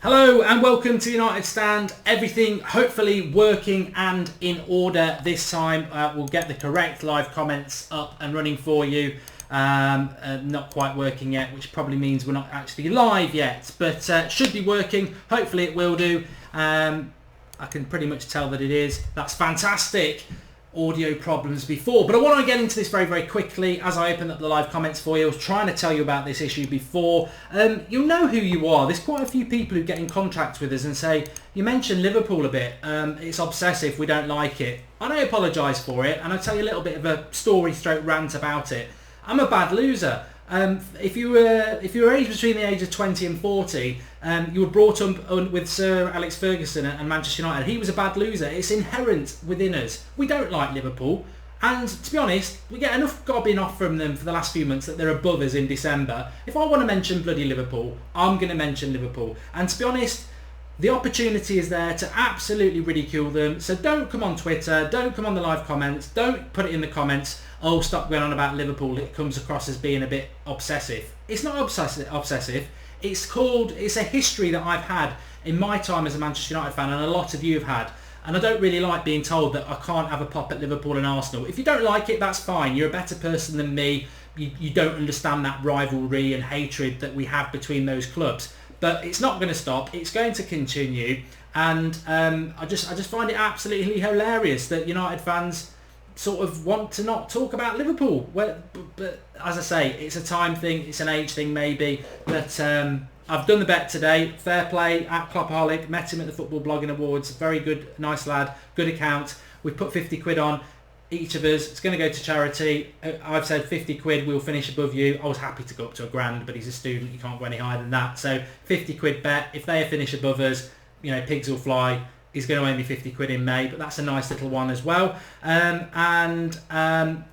Hello and welcome to United Stand. Everything hopefully working and in order this time. We'll get the correct live comments up and running for you. Not quite working yet, which probably means we're not actually live yet, but should be working. Hopefully it will do. I can pretty much tell that it is. That's fantastic. Audio problems before, but I want to get into this very, very quickly as I open up the live comments for you. I was trying to tell you about this issue before. You'll know who you are. There's quite a few people who get in contact with us and say, you mentioned Liverpool a bit, it's obsessive, we don't like it. I don't apologise for it, and I'll tell you a little bit of a story stroke rant about it. I'm a bad loser. If you were aged between the age of 20 and 40, you were brought up with Sir Alex Ferguson and Manchester United. He was a bad loser. It's inherent within us. We don't like Liverpool, and to be honest, we get enough gobbing off from them for the last few months that they're above us in December. If I want to mention bloody Liverpool, I'm going to mention Liverpool. And to be honest, the opportunity is there to absolutely ridicule them. So don't come on Twitter, don't come on the live comments, don't put it in the comments, oh, stop going on about Liverpool, it comes across as being a bit obsessive. It's not obsessive. It's a history that I've had in my time as a Manchester United fan, and a lot of you have had. And I don't really like being told that I can't have a pop at Liverpool and Arsenal. If you don't like it, that's fine. You're a better person than me. You don't understand that rivalry and hatred that we have between those clubs. But it's not going to stop. It's going to continue. And I just find it absolutely hilarious that United fans sort of want to not talk about Liverpool. Well, but as I say, it's a time thing, it's an age thing maybe. But I've done the bet today. Fair play at Kloppaholic. Met him at the Football Blogging Awards. Very good, nice lad, good account. We've put 50 quid on. Each of us, it's going to go to charity. I've said 50 quid, we'll finish above you. I was happy to go up to £1,000, but he's a student, you can't go any higher than that. So 50 quid bet. If they finish above us, pigs will fly. He's going to owe me 50 quid in May, but that's a nice little one as well. And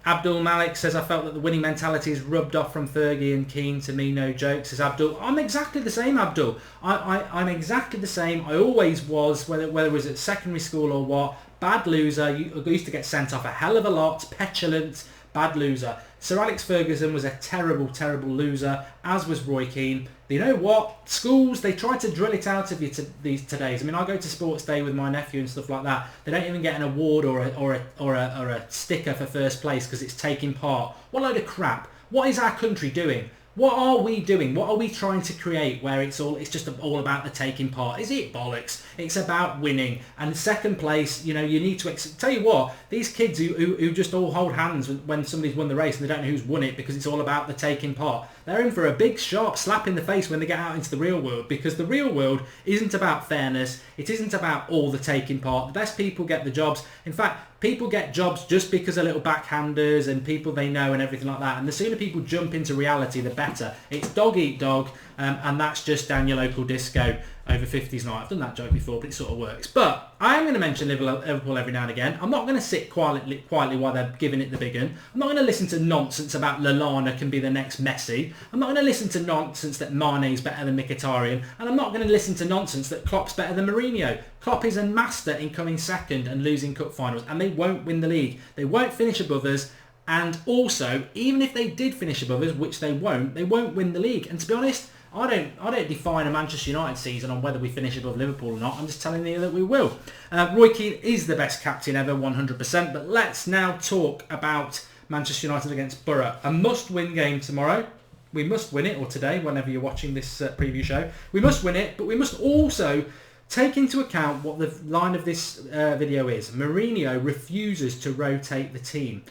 Abdul Malik says, I felt that the winning mentality is rubbed off from Fergie and Keane. To me, no joke, says Abdul. I'm exactly the same, Abdul. I'm exactly the same. I always was, whether it was at secondary school or what. Bad loser. I used to get sent off a hell of a lot. Petulant. Bad loser. Sir Alex Ferguson was a terrible, terrible loser, as was Roy Keane. You know what? Schools, they try to drill it out of you these days. I mean, I go to sports day with my nephew and stuff like that. They don't even get an award or a sticker for first place because it's taking part. What a load of crap. What is our country doing? What are we doing? What are we trying to create where it's just all about the taking part? Is it bollocks? It's about winning. And second place, you need to... Tell you what, these kids who just all hold hands when somebody's won the race and they don't know who's won it because it's all about the taking part, they're in for a big sharp slap in the face when they get out into the real world, because the real world isn't about fairness. It isn't about all the taking part. The best people get the jobs. In fact, people get jobs just because of little backhanders and people they know and everything like that. And the sooner people jump into reality, the better. It's dog eat dog, and that's just down your local disco over 50s night. I've done that joke before, but it sort of works. But I am going to mention Liverpool every now and again. I'm not going to sit quietly while they're giving it the big un. I'm not going to listen to nonsense about Lallana can be the next Messi. I'm not going to listen to nonsense that Mane's better than Mkhitaryan. And I'm not going to listen to nonsense that Klopp's better than Mourinho. Klopp is a master in coming second and losing cup finals, and they won't win the league. They won't finish above us. And also, even if they did finish above us, which they won't win the league. And to be honest, I don't define a Manchester United season on whether we finish above Liverpool or not. I'm just telling you that we will. Roy Keane is the best captain ever, 100%. But let's now talk about Manchester United against Borough. A must-win game tomorrow. We must win it, or today, whenever you're watching this preview show. We must win it, but we must also take into account what the line of this video is. Mourinho refuses to rotate the team.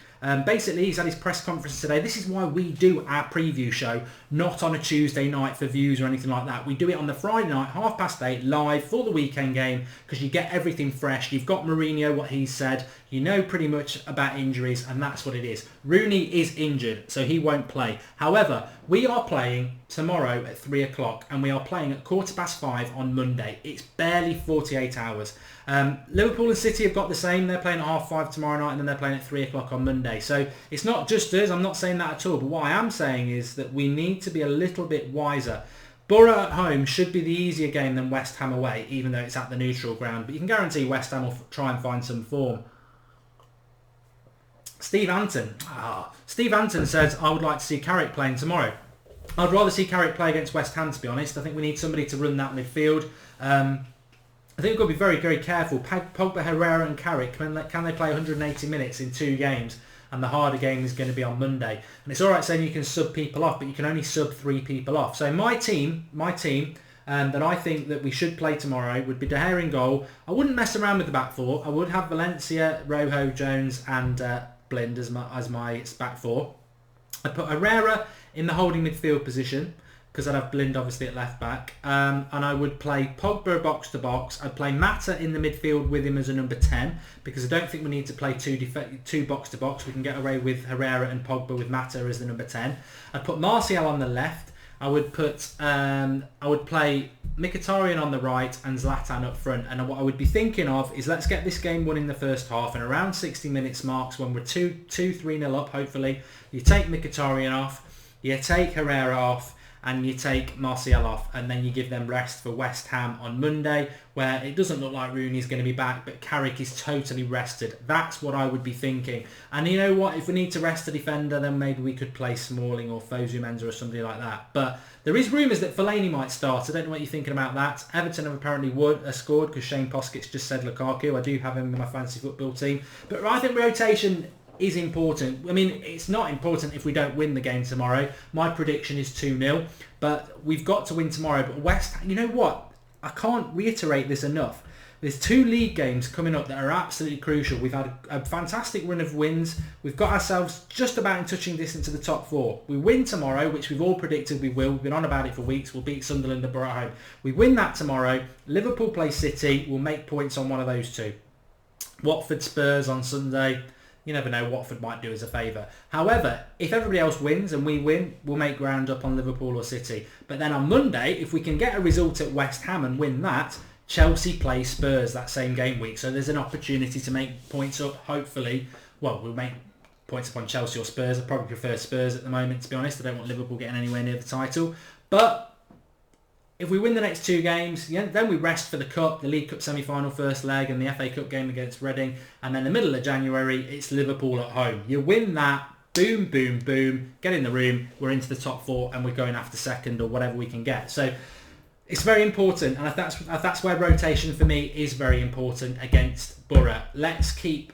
Basically, he's had his press conference today. This is why we do our preview show, not on a Tuesday night for views or anything like that. We do it on the Friday night, 8:30, live for the weekend game, because you get everything fresh. You've got Mourinho, what he said. You know pretty much about injuries, and that's what it is. Rooney is injured, so he won't play. However, we are playing tomorrow at 3 o'clock, and we are playing at 5:15 on Monday. It's barely 48 hours. Liverpool and City have got the same. They're playing at 5:30 tomorrow night, and then they're playing at 3 o'clock on Monday. So it's not just us. I'm not saying that at all. But what I am saying is that we need to be a little bit wiser. Borough at home should be the easier game than West Ham away, even though it's at the neutral ground. But you can guarantee West Ham will try and find some form. Steve Anton says, I would like to see Carrick playing tomorrow. I'd rather see Carrick play against West Ham, to be honest. I think we need somebody to run that midfield. I think we've got to be very, very careful. Pogba, Herrera and Carrick, can they play 180 minutes in 2 games? And the harder game is going to be on Monday. And it's all right saying you can sub people off, but you can only sub 3 people off. So my team that I think that we should play tomorrow would be De Gea in goal. I wouldn't mess around with the back 4. I would have Valencia, Rojo, Jones and Blind as my back 4. I'd put Herrera in the holding midfield position, because I'd have Blind obviously at left back, and I would play Pogba box to box. I'd play Mata in the midfield with him as a number 10, because I don't think we need to play two box to box. We can get away with Herrera and Pogba with Mata as the number 10. I'd put Martial on the left. I would play Mkhitaryan on the right and Zlatan up front. And what I would be thinking of is, let's get this game won in the first half, and around 60 minutes marks when we're 2-3-0 up, hopefully, you take Mkhitaryan off, you take Herrera off, and you take Martial off, and then you give them rest for West Ham on Monday, where it doesn't look like Rooney's going to be back, but Carrick is totally rested. That's what I would be thinking. And you know what? If we need to rest a defender, then maybe we could play Smalling or Fosu Mensah or somebody like that. But there is rumours that Fellaini might start. I don't know what you're thinking about that. Everton have apparently scored, because Shane Posket's just said Lukaku. I do have him in my fantasy football team. But I think rotation is important. I mean, it's not important if we don't win the game tomorrow. My prediction is 2-0, but we've got to win tomorrow. But West Ham, you know what? I can't reiterate this enough. There's 2 league games coming up that are absolutely crucial. We've had a fantastic run of wins. We've got ourselves just about in touching distance to the top 4. We win tomorrow, which we've all predicted we will. We've been on about it for weeks. We'll beat Sunderland at home. We win that tomorrow. Liverpool play City. We'll make points on one of those 2. Watford Spurs on Sunday. You never know, Watford might do us a favour. However, if everybody else wins and we win, we'll make ground up on Liverpool or City. But then on Monday, if we can get a result at West Ham and win that, Chelsea play Spurs that same game week. So there's an opportunity to make points up, hopefully. Well, we'll make points up on Chelsea or Spurs. I probably prefer Spurs at the moment, to be honest. I don't want Liverpool getting anywhere near the title. But if we win the next 2 games, then we rest for the Cup, the League Cup semi-final first leg, and the FA Cup game against Reading. And then the middle of January, it's Liverpool at home. You win that, boom, boom, boom, get in the room, we're into the top 4, and we're going after second or whatever we can get. So it's very important, and that's where rotation for me is very important against Borough. Let's keep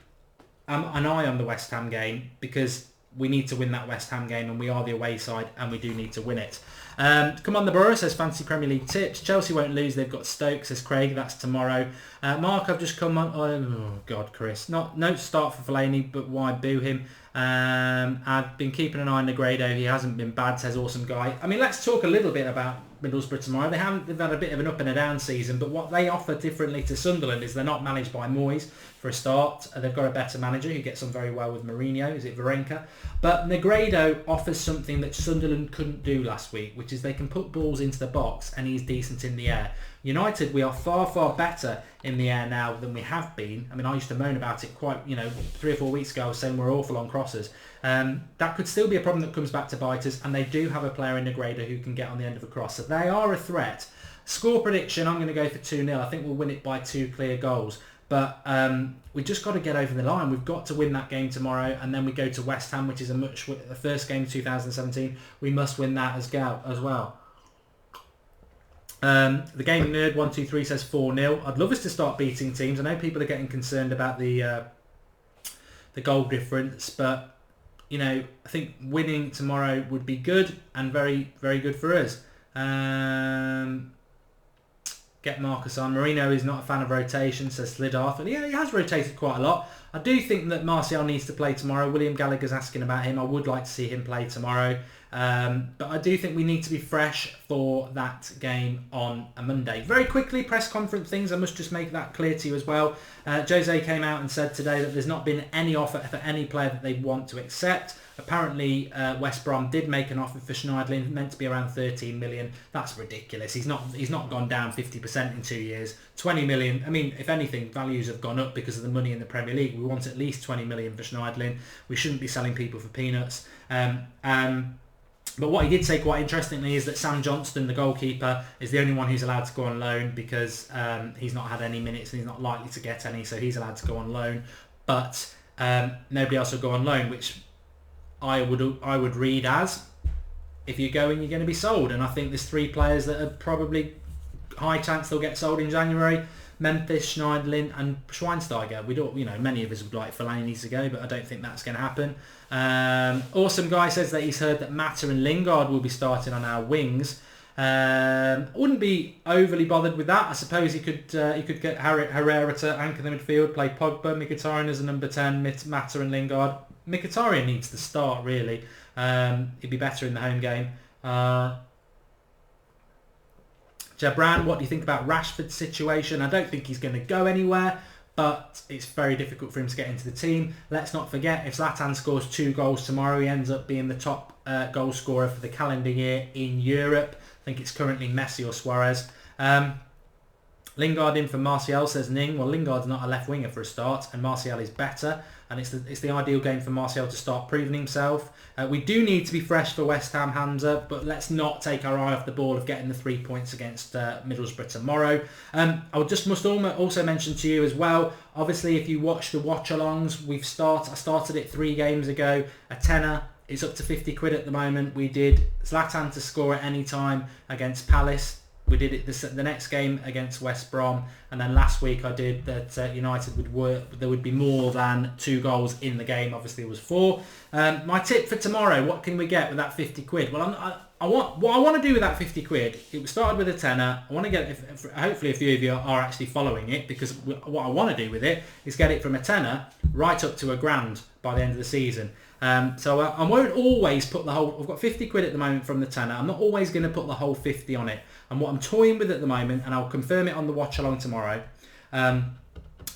an eye on the West Ham game, because we need to win that West Ham game, and we are the away side, and we do need to win it. Come on the Borough, says Fantasy Premier League tips. Chelsea won't lose, they've got Stoke, says Craig. That's tomorrow. Mark, I've just come on. Oh God, Chris. No start for Fellaini, but why boo him? I've been keeping an eye on Negredo. He hasn't been bad, says Awesome Guy. I mean, let's talk a little bit about Middlesbrough tomorrow. They've had a bit of an up and a down season, but what they offer differently to Sunderland is they're not managed by Moyes for a start. They've got a better manager who gets on very well with Mourinho. Is it Varenka? But Negredo offers something that Sunderland couldn't do last week, which is they can put balls into the box and he's decent in the air. United, we are far, far better in the air now than we have been. I mean, I used to moan about it quite, 3 or 4 weeks ago. I was saying we're awful on crosses. That could still be a problem that comes back to bite us, and they do have a player in Negredo who can get on the end of a cross. So they are a threat. Score prediction, I'm going to go for 2-0. I think we'll win it by 2 clear goals. But we just got to get over the line. We've got to win that game tomorrow, and then we go to West Ham, which is the first game of 2017. We must win that as well. The Gaming Nerd 123 says 4-0. I'd love us to start beating teams. I know people are getting concerned about the goal difference, but I think winning tomorrow would be good and very, very good for us. Get Marcus on. Mourinho is not a fan of rotation, says Slidarth. And yeah, he has rotated quite a lot. I do think that Martial needs to play tomorrow. William Gallagher's asking about him. I would like to see him play tomorrow. But I do think we need to be fresh for that game on a Monday. Very quickly, press conference things. I must just make that clear to you as well. Jose came out and said today that there's not been any offer for any player that they want to accept. Apparently, West Brom did make an offer for Schneiderlin, meant to be around 13 million. That's ridiculous. He's not gone down 50% in 2 years. 20 million. I mean, if anything, values have gone up because of the money in the Premier League. We want at least 20 million for Schneiderlin. We shouldn't be selling people for peanuts. But what he did say quite interestingly is that Sam Johnston, the goalkeeper, is the only one who's allowed to go on loan because he's not had any minutes and he's not likely to get any, so he's allowed to go on loan. But nobody else will go on loan, which I would read as if you go in, you're going to be sold. And I think there's 3 players that are probably high chance they'll get sold in January. Memphis, Schneiderlin and Schweinsteiger. We don't, many of us would like Fellaini to go, but I don't think that's going to happen. Awesome Guy says that he's heard that Mata and Lingard will be starting on our wings. Wouldn't be overly bothered with that. I suppose he could get Herrera to anchor the midfield, play Pogba, Mkhitaryan as a number 10, Mata and Lingard. Mkhitaryan needs to start, really. He'd be better in the home game. Jabran, what do you think about Rashford's situation? I don't think he's going to go anywhere, but it's very difficult for him to get into the team. Let's not forget, if Zlatan scores 2 goals tomorrow, he ends up being the top goal scorer for the calendar year in Europe. I think it's currently Messi or Suarez. Lingard in for Martial, says Ning. Well, Lingard's not a left winger for a start, and Martial is better. And it's the ideal game for Martial to start proving himself. We do need to be fresh for West Ham, Hamza, but let's not take our eye off the ball of getting the 3 points against Middlesbrough tomorrow. I must also mention to you as well, obviously if you watch the watch-alongs, I started it 3 games ago, a tenner. It's up to 50 quid at the moment. We did Zlatan to score at any time against Palace. We did it the next game against West Brom, and then last week I did that United there would be more than 2 goals in the game. Obviously it was 4. My tip for tomorrow, what can we get with that 50 quid? Well, what I want to do with that 50 quid, it started with a tenner. I want to get, hopefully a few of you are actually following it, because what I want to do with it is get it from a tenner right up to £1,000 by the end of the season. So I won't always put the whole, I've got 50 quid at the moment from the tenner. I'm not always going to put the whole 50 on it. And what I'm toying with at the moment, and I'll confirm it on the watch along tomorrow,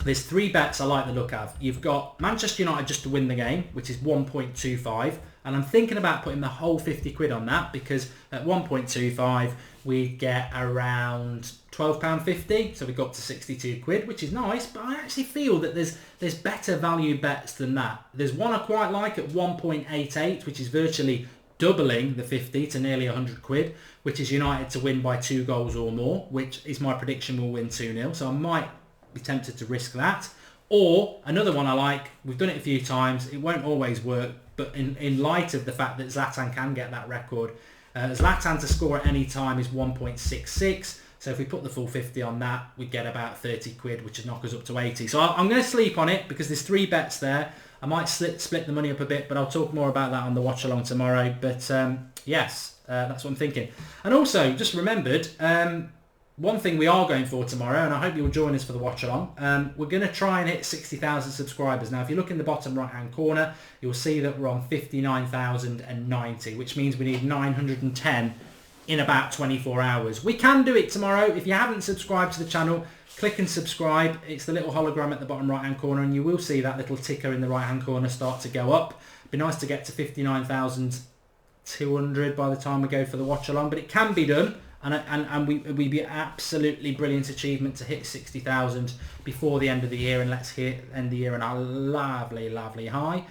there's 3 bets I like the look of. You've got Manchester United just to win the game, which is 1.25. And I'm thinking about putting the whole 50 quid on that, because at 1.25 we get around £12.50, so we got to 62 quid, which is nice. But I actually feel that there's better value bets than that. There's one I quite like at 1.88, which is virtually doubling the 50 to nearly 100 quid, which is United to win by 2 goals or more, which is my prediction will win 2-0. So I might be tempted to risk that. Or another one I like, we've done it a few times, it won't always work, but in light of the fact that Zlatan can get that record, Zlatan to score at any time is 1.66. So if we put the full 50 on that, we get about 30 quid, which would knock us up to 80. So I'm going to sleep on it because there's 3 bets there. I might split the money up a bit, but I'll talk more about that on the watch along tomorrow. But yes, that's what I'm thinking. And also, just remembered, one thing we are going for tomorrow, and I hope you'll join us for the watch along, we're going to try and hit 60,000 subscribers. Now, if you look in the bottom right hand corner, you'll see that we're on 59,090, which means we need 910 in about 24 hours. We can do it tomorrow. If you haven't subscribed to the channel, click and subscribe. It's the little hologram at the bottom right hand corner, and you will see that little ticker in the right hand corner start to go up. It'd be nice to get to 59,200 by the time we go for the watch along, but it can be done, and we'd be an absolutely brilliant achievement to hit 60,000 before the end of the year, and let's end the year on a lovely high.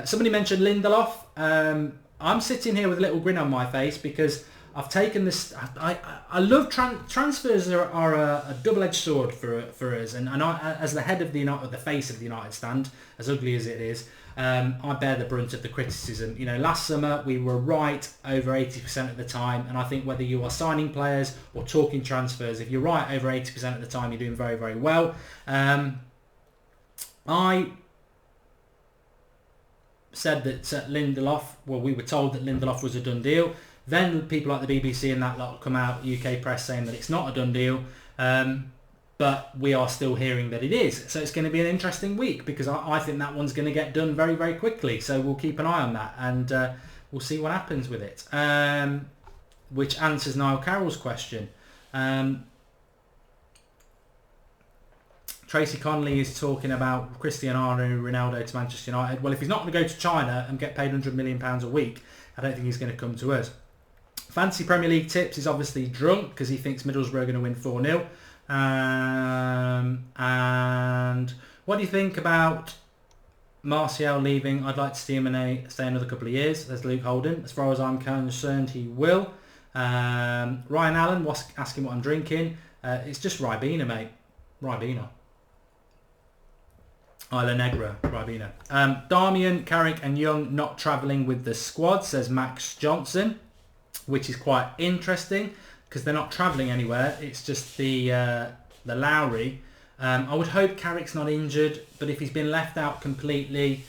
Somebody mentioned Lindelof. I'm sitting here with a little grin on my face because I've taken this. I love transfers are a double-edged sword for us, and I, as the head of the United, the face of the United stand, as ugly as it is, I bear the brunt of the criticism. Last summer we were right over 80% of the time, and I think whether you are signing players or talking transfers, if you're right over 80% of the time, you're doing very, very well. I said that Lindelof, well, we were told that Lindelof was a done deal. Then people like the BBC and that lot come out, UK press, saying that it's not a done deal. But we are still hearing that it is. So it's going to be an interesting week, because I think that one's going to get done very, very quickly. So we'll keep an eye on that, and we'll see what happens with it. Which answers Niall Carroll's question. Tracy Connolly is talking about Cristiano Ronaldo to Manchester United. Well, if he's not going to go to China and get paid £100 million a week, I don't think he's going to come to us. Fancy Premier League tips is obviously drunk because he thinks Middlesbrough are going to win 4-0. And what do you think about Martial leaving? I'd like to see him stay another couple of years. There's Luke Holden. As far as I'm concerned, he will. Ryan Allen was asking what I'm drinking. It's just Ribena, mate. Ribena. Isla Negra, Ribena. Darmian, Carrick and Young not travelling with the squad, says Max Johnson, which is quite interesting because they're not travelling anywhere. It's just the Lowry. I would hope Carrick's not injured, but if he's been left out completely,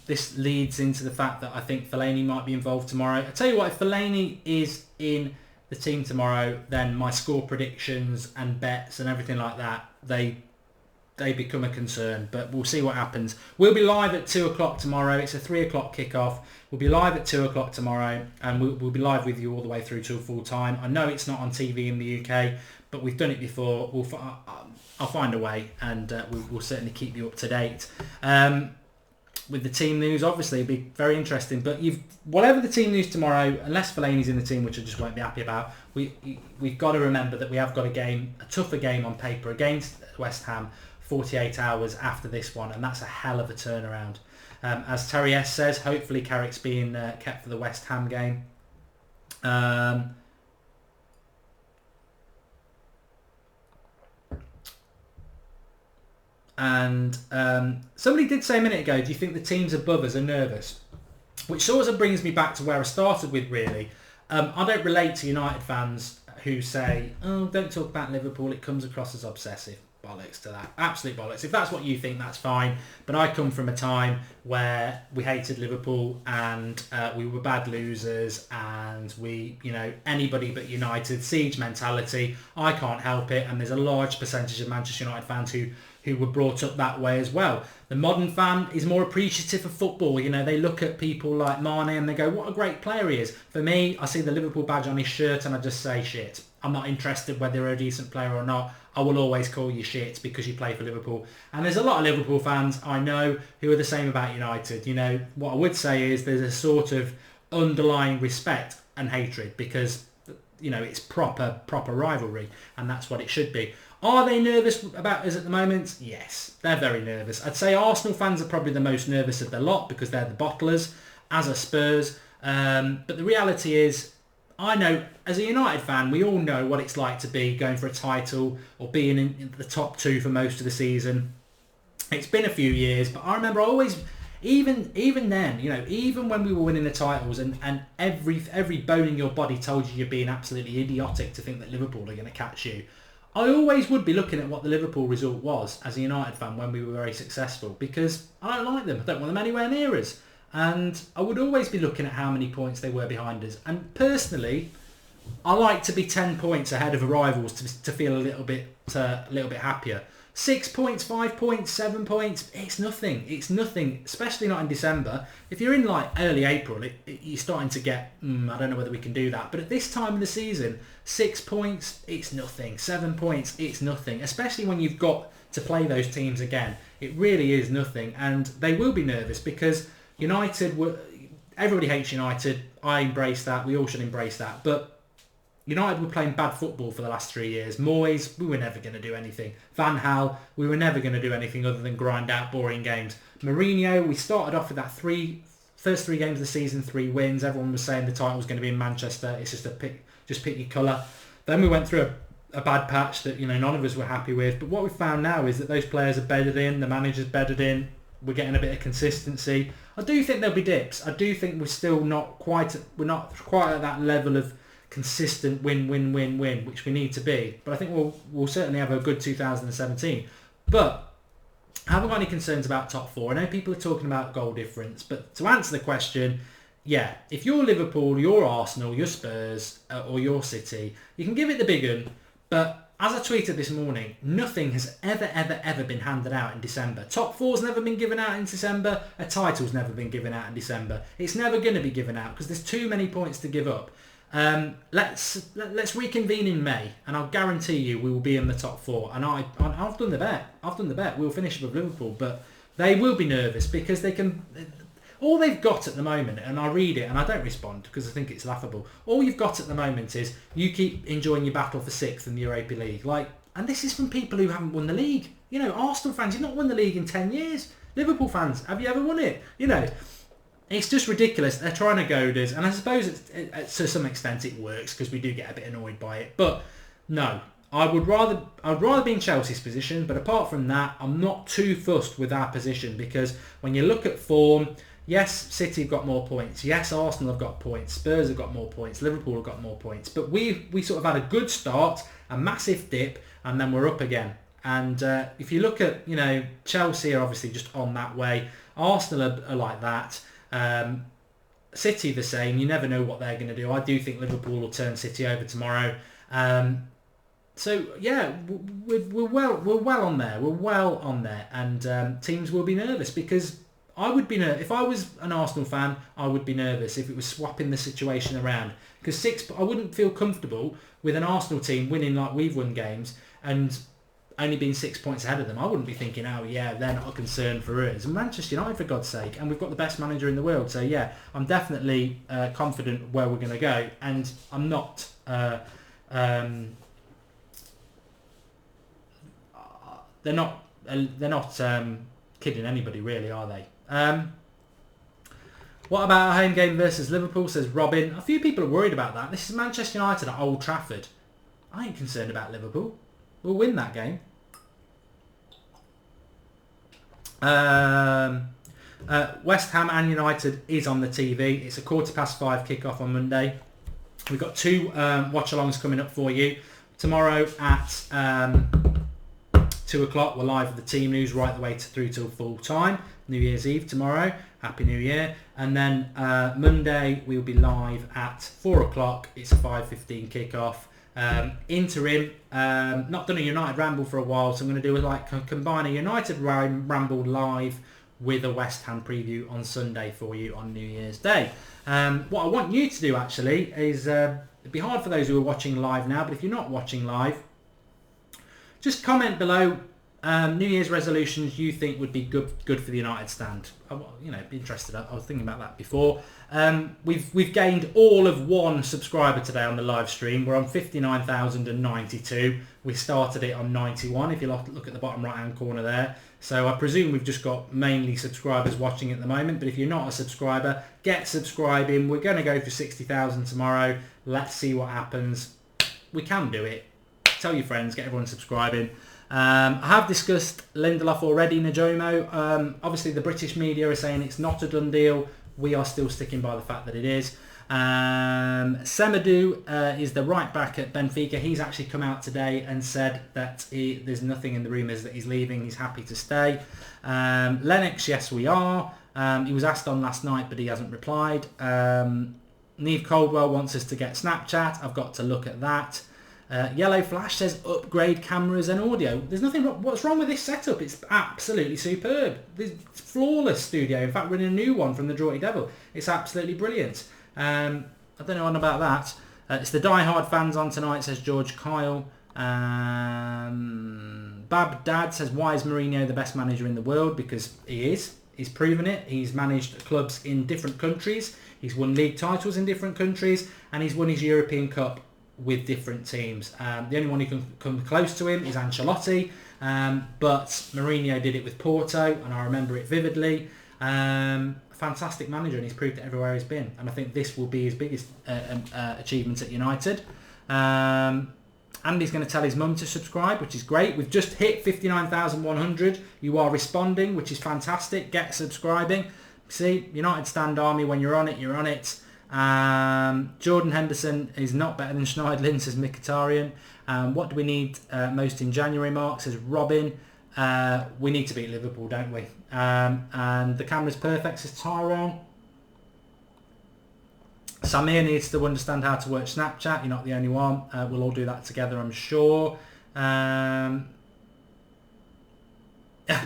this leads into the fact that I think Fellaini might be involved tomorrow. I tell you what, if Fellaini is in the team tomorrow, then my score predictions and bets and everything like that, they become a concern, but we'll see what happens. We'll be live at 2 o'clock tomorrow. It's a 3 o'clock kickoff. We'll be live at 2 o'clock tomorrow, and we'll be live with you all the way through till full time. I know it's not on TV in the UK, but we've done it before. I'll find a way, and we'll certainly keep you up to date. With the team news, obviously, it'll be very interesting. But whatever the team news tomorrow, unless Fellaini's in the team, which I just won't be happy about, we've got to remember that we have got a tougher game on paper against West Ham 48 hours after this one, and that's a hell of a turnaround. As Terry S says, hopefully Carrick's being kept for the West Ham game. And somebody did say a minute ago, do you think the teams above us are nervous? Which sort of brings me back to where I started with, really. I don't relate to United fans who say, oh, don't talk about Liverpool, it comes across as obsessive. Bollocks to that. Absolute bollocks. If that's what you think, that's fine. But I come from a time where we hated Liverpool and we were bad losers and we, anybody but United, siege mentality. I can't help it. And there's a large percentage of Manchester United fans who were brought up that way as well. The modern fan is more appreciative of football. They look at people like Mane and they go, what a great player he is. For me, I see the Liverpool badge on his shirt and I just say, shit. I'm not interested whether you're a decent player or not. I will always call you shit because you play for Liverpool. And there's a lot of Liverpool fans I know who are the same about United. What I would say is there's a sort of underlying respect and hatred because, it's proper rivalry and that's what it should be. Are they nervous about us at the moment? Yes, they're very nervous. I'd say Arsenal fans are probably the most nervous of the lot because they're the bottlers, as are Spurs. But the reality is, I know, as a United fan, we all know what it's like to be going for a title or being in the top two for most of the season. It's been a few years, but I remember always, even then, even when we were winning the titles and every bone in your body told you you're being absolutely idiotic to think that Liverpool are going to catch you, I always would be looking at what the Liverpool result was as a United fan when we were very successful because I don't like them. I don't want them anywhere near us. And I would always be looking at how many points they were behind us. And personally, I like to be 10 points ahead of rivals to feel a little bit happier. 6 points, 5 points, 7 points, it's nothing. It's nothing, especially not in December. If you're in early April, you're starting to get, I don't know whether we can do that. But at this time of the season, 6 points, it's nothing. 7 points, it's nothing. Especially when you've got to play those teams again. It really is nothing. And they will be nervous because everybody hates United. I embrace that. We all should embrace that. But United were playing bad football for the last 3 years. Moyes, we were never going to do anything. Van Gaal, we were never going to do anything other than grind out boring games. Mourinho, we started off with that first three games of the season, 3 wins. Everyone was saying the title was going to be in Manchester. It's just pick your colour. Then we went through a bad patch that none of us were happy with. But what we found now is that those players are bedded in. The manager's bedded in. We're getting a bit of consistency. I do think there'll be dips. I do think we're not quite at that level of consistent win, which we need to be. But I think we'll certainly have a good 2017. But I haven't got any concerns about top 4. I know people are talking about goal difference, but to answer the question, yeah, if you're Liverpool, you're Arsenal, you're Spurs, or you're City, you can give it the big un, but as I tweeted this morning, nothing has ever been handed out in December. Top 4's never been given out in December. A title's never been given out in December. It's never going to be given out because there's too many points to give up. Let's reconvene in May, and I'll guarantee you we will be in the top 4. And I've done the bet. We'll finish with Liverpool, but they will be nervous because they can. All they've got at the moment, and I read it and I don't respond because I think it's laughable. All you've got at the moment is you keep enjoying your battle for 6th in the Europa League. And this is from people who haven't won the league. Arsenal fans, you've not won the league in 10 years. Liverpool fans, have you ever won it? It's just ridiculous. They're trying to goad us, and I suppose to some extent it works because we do get a bit annoyed by it. But no, I'd rather be in Chelsea's position, but apart from that, I'm not too fussed with our position, because when you look at form, yes, City have got more points. Yes, Arsenal have got points. Spurs have got more points. Liverpool have got more points. But we sort of had a good start, a massive dip, and then we're up again. And if you look at, Chelsea are obviously just on that way. Arsenal are like that. City the same. You never know what they're going to do. I do think Liverpool will turn City over tomorrow. So yeah, we're well on there. We're well on there, and teams will be nervous, because I would be nervous if I was an Arsenal fan. I would be nervous if it was swapping the situation around, because I wouldn't feel comfortable with an Arsenal team winning like we've won games and only being 6 points ahead of them. I wouldn't be thinking, oh yeah, they're not a concern for us. And Manchester United, for God's sake, and we've got the best manager in the world. So yeah, I'm definitely confident where we're going to go, and I'm not. They're not kidding anybody, really, are they? What about our home game versus Liverpool, says Robin. A few people are worried about that. This is Manchester United at Old Trafford. I ain't concerned about Liverpool. We'll win that game. West Ham and United is on the TV. It's a 5:15 kickoff on Monday. We've got 2 watch-alongs coming up for you. Tomorrow at 2 o'clock, we're live with the team news right the way through till full time. New Year's Eve tomorrow. Happy New Year. And then Monday, we'll be live at 4 o'clock. It's a 5:15 kickoff. Interim, not done a United Ramble for a while, so I'm going to do combine a United Ramble live with a West Ham preview on Sunday for you on New Year's Day. What I want you to do actually is, it'd be hard for those who are watching live now, but if you're not watching live, just comment below New Year's resolutions you think would be good for the United stand. Be interested. I was thinking about that before. We've gained all of 1 subscriber today on the live stream. We're on 59,092. We started it on 91. If you look at the bottom right hand corner there. So I presume we've just got mainly subscribers watching at the moment. But if you're not a subscriber, get subscribing. We're going to go for 60,000 tomorrow. Let's see what happens. We can do it. Tell your friends, get everyone subscribing. I have discussed Lindelof already, Najomo. Obviously, the British media are saying it's not a done deal. We are still sticking by the fact that it is. Semedo is the right back at Benfica. He's actually come out today and said that there's nothing in the rumours that he's leaving. He's happy to stay. Lennox, yes, we are. He was asked on last night, but he hasn't replied. Neve Caldwell wants us to get Snapchat. I've got to look at that. Yellow Flash says upgrade cameras and audio. There's nothing wrong. What's wrong with this setup? It's absolutely superb. It's flawless studio. In fact, we're in a new one from the Draughty Devil. It's absolutely brilliant. I don't know about that. It's the Die-Hard fans on tonight, says George Kyle. Bab Dad says, why is Mourinho the best manager in the world? Because he is. He's proven it. He's managed clubs in different countries. He's won league titles in different countries. And he's won his European Cup with different teams. The only one who can come close to him is Ancelotti, but Mourinho did it with Porto, and I remember it vividly. Fantastic manager, and he's proved it everywhere he's been, and I think this will be his biggest achievement at United. Andy's going to tell his mum to subscribe, which is great. We've just hit 59,100. You are responding, which is fantastic. Get subscribing. See, United Stand Army, when you're on it, you're on it. Jordan Henderson is not better than Schneidlin, says Mkhitaryan. What do we need most in January, Mark, says Robin. We need to beat Liverpool, don't we? And the camera's perfect, says Tyrone. Samir needs to understand how to work Snapchat. You're not the only one. We'll all do that together, I'm sure.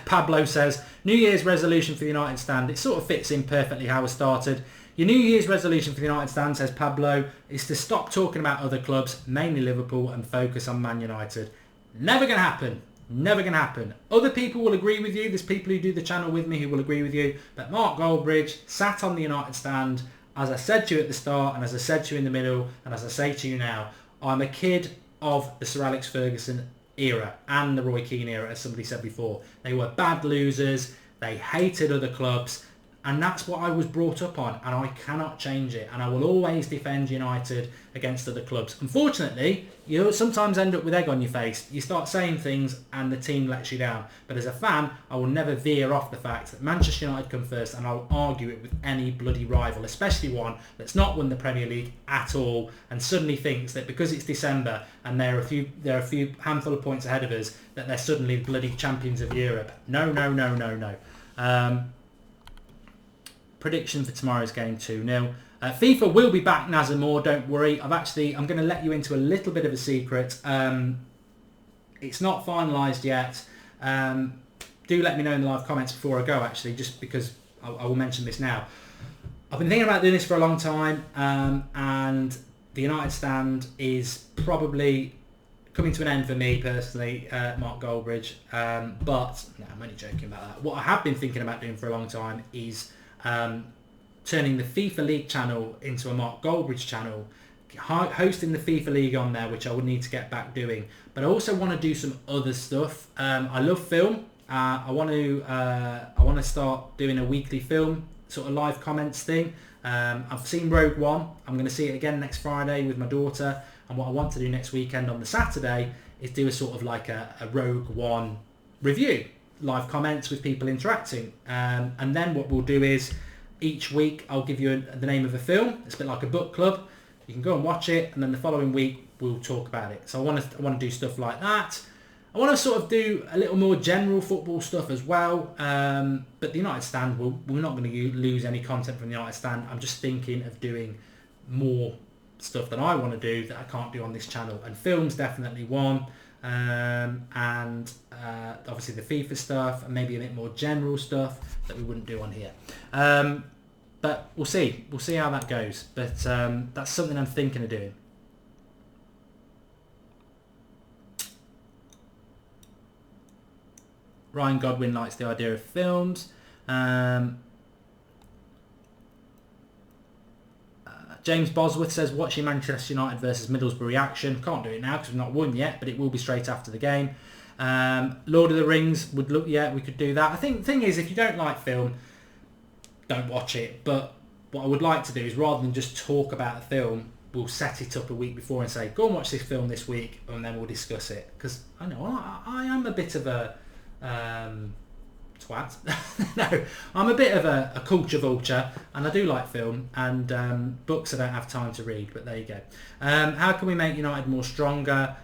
Pablo says, New Year's resolution for the United stand. It sort of fits in perfectly how we started. Your New Year's resolution for the United stand, says Pablo, is to stop talking about other clubs, mainly Liverpool, and focus on Man United. Never going to happen. Never going to happen. Other people will agree with you. There's people who do the channel with me who will agree with you. But Mark Goldbridge sat on the United stand, as I said to you at the start, and as I said to you in the middle, and as I say to you now, I'm a kid of the Sir Alex Ferguson era and the Roy Keane era, as somebody said before. They were bad losers. They hated other clubs. And that's what I was brought up on, and I cannot change it. And I will always defend United against other clubs. Unfortunately, you sometimes end up with egg on your face. You start saying things and the team lets you down. But as a fan, I will never veer off the fact that Manchester United come first, and I'll argue it with any bloody rival, especially one that's not won the Premier League at all and suddenly thinks that because it's December and there are a few handful of points ahead of us, that they're suddenly bloody champions of Europe. No, no, no, no, no. Prediction for tomorrow's game 2-0. FIFA will be back, Nazamore, don't worry. I'm going to let you into a little bit of a secret. It's not finalised yet. Do let me know in the live comments before I go, actually, just because I will mention this now. I've been thinking about doing this for a long time, and the United stand is probably coming to an end for me personally, Mark Goldbridge. But no, I'm only joking about that. What I have been thinking about doing for a long time is turning the FIFA League channel into a Mark Goldbridge channel, hosting the FIFA League on there, which I would need to get back doing. But I also want to do some other stuff. I love film. I want to start doing a weekly film sort of live comments thing. I've seen Rogue One. I'm going to see it again next Friday with my daughter. And what I want to do next weekend on the Saturday is do a sort of like a Rogue One review. Live comments with people interacting, and then what we'll do is each week I'll give you the name of a film. It's a bit like a book club. You can go and watch it, and then the following week we'll talk about it. So I want to do stuff like that. I want to sort of do a little more general football stuff as well. But the United stand, we're not going to lose any content from the United stand. I'm just thinking of doing more stuff that I want to do that I can't do on this channel, and film's definitely one. And obviously the FIFA stuff, and maybe a bit more general stuff that we wouldn't do on here. But we'll see how that goes. But that's something I'm thinking of doing. Ryan Godwin likes the idea of films. James Bosworth says, watching Manchester United versus Middlesbrough reaction. Can't do it now because we've not won yet, but it will be straight after the game. Lord of the Rings would look, yeah, we could do that. I think the thing is, if you don't like film, don't watch it. But what I would like to do is, rather than just talk about the film, we'll set it up a week before and say, go and watch this film this week, and then we'll discuss it. Because I know I am a bit of a twat. No, I'm a bit of a culture vulture, and I do like film and books I don't have time to read, but there you go. How can we make United more stronger?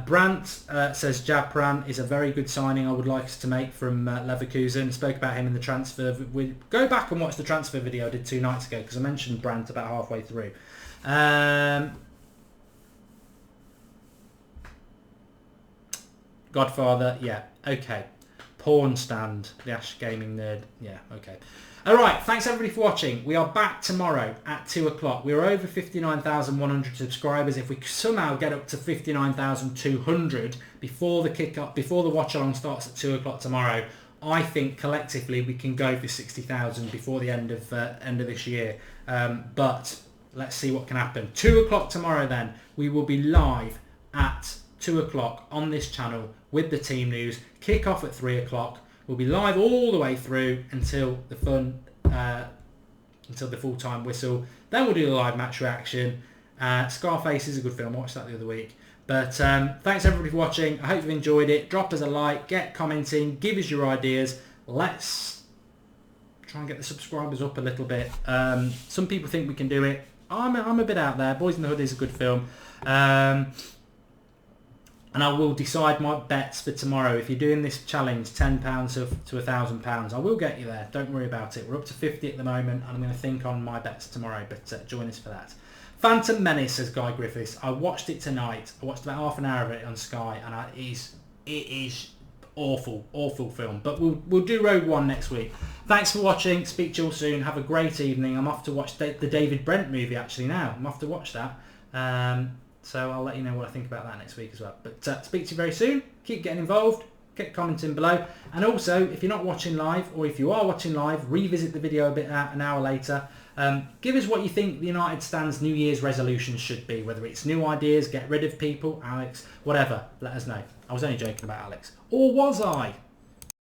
Brandt says Japran is a very good signing I would like us to make from Leverkusen. Spoke about him in the transfer. Go back and watch the transfer video I did 2 nights ago, because I mentioned Brandt about halfway through. Godfather, yeah, okay. Porn stand, the Ash Gaming Nerd, yeah, okay. Alright, thanks everybody for watching. We are back tomorrow at 2 o'clock. We're over 59,100 subscribers. If we somehow get up to 59,200 before the kick-off, before the watch-along starts at 2 o'clock tomorrow, I think collectively we can go for 60,000 before the end of this year. But let's see what can happen. 2 o'clock tomorrow then. We will be live at 2 o'clock on this channel with the team news. Kick off at 3 o'clock. We'll be live all the way through until the full-time whistle. Then we'll do the live match reaction. Scarface is a good film. I watched that the other week. But thanks everybody for watching. I hope you've enjoyed it. Drop us a like, get commenting, give us your ideas. Let's try and get the subscribers up a little bit. Some people think we can do it. I'm a bit out there. Boys in the Hood is a good film. And I will decide my bets for tomorrow. If you're doing this challenge, £10 to £1,000, I will get you there. Don't worry about it. We're up to 50 at the moment, and I'm going to think on my bets tomorrow. But join us for that. Phantom Menace, says Guy Griffiths. I watched it tonight. I watched about half an hour of it on Sky, and it is awful film. But we'll do Rogue One next week. Thanks for watching. Speak to you all soon. Have a great evening. I'm off to watch the David Brent movie actually now. I'm off to watch that. So I'll let you know what I think about that next week as well. But speak to you very soon. Keep getting involved. Keep commenting below. And also, if you're not watching live, or if you are watching live, revisit the video a bit an hour later. Give us what you think the United stand's New Year's resolutions should be. Whether it's new ideas, get rid of people, Alex, whatever. Let us know. I was only joking about Alex. Or was I?